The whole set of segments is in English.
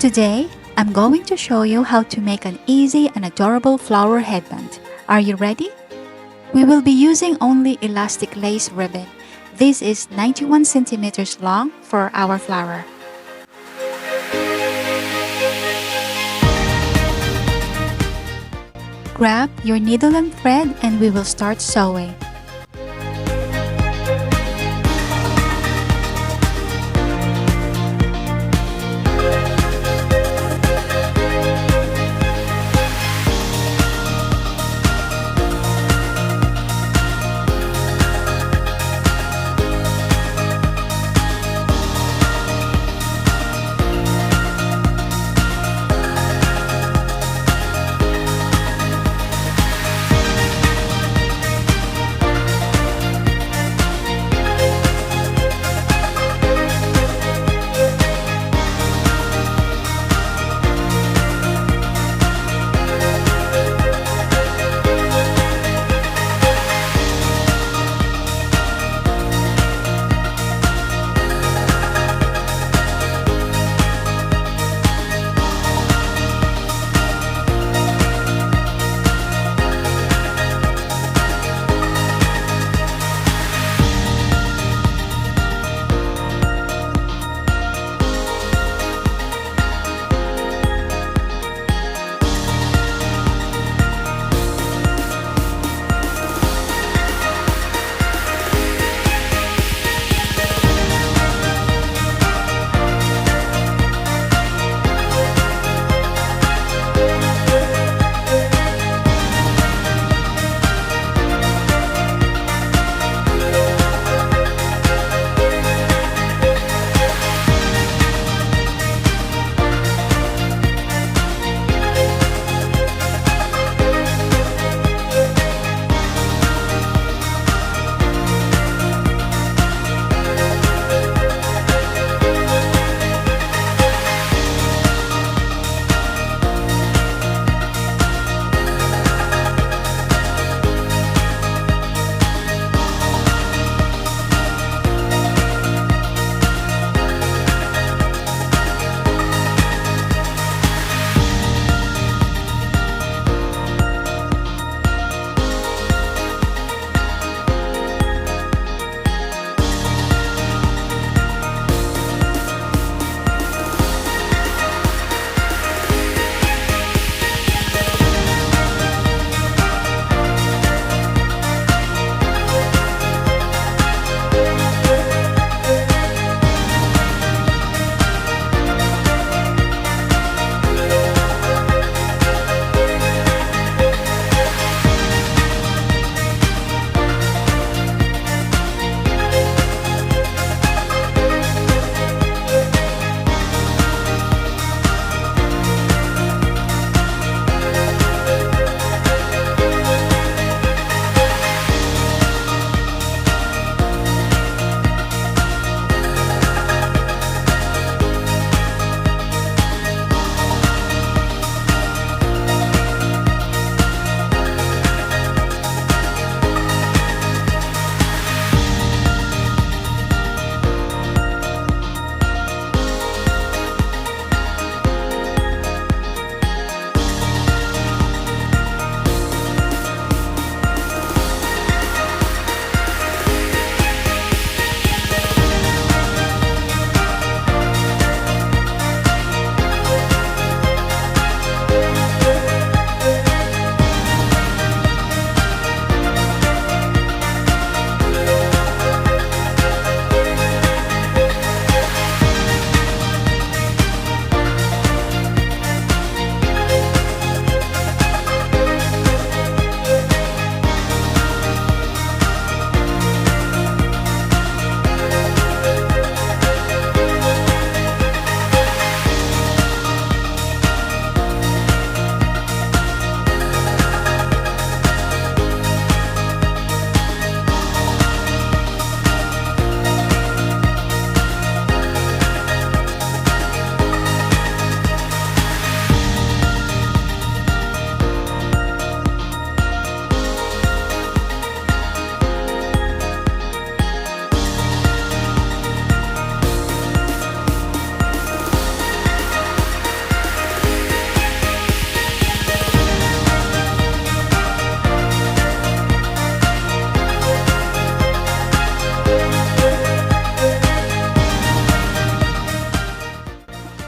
Today, I'm going to show you how to make an easy and adorable flower headband. Are you ready? We will be using only elastic lace ribbon. This is 91 centimeters long for our flower. Grab your needle and thread and we will start sewing.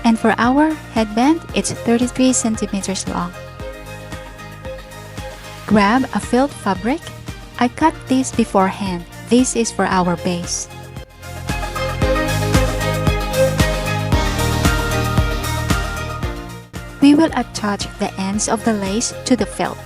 And for our headband, it's 33 centimeters long. Grab a filled fabric. I cut this beforehand. This is for our base. We will attach the ends of the lace to the felt.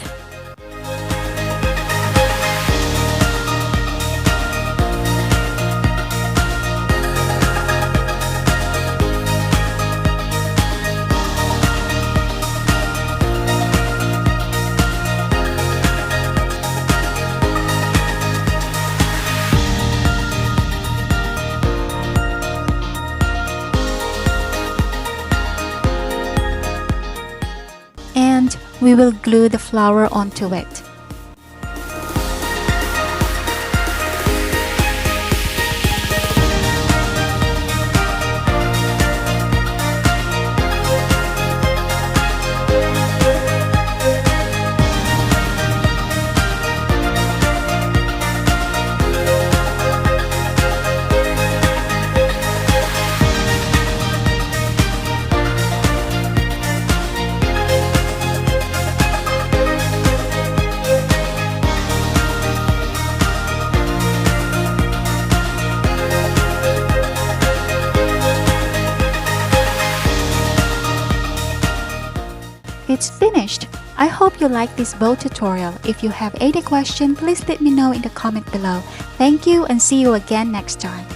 And we will glue the flower onto it. It's finished! I hope you like this bow tutorial. If you have any question, please let me know in the comment below. Thank you and see you again next time.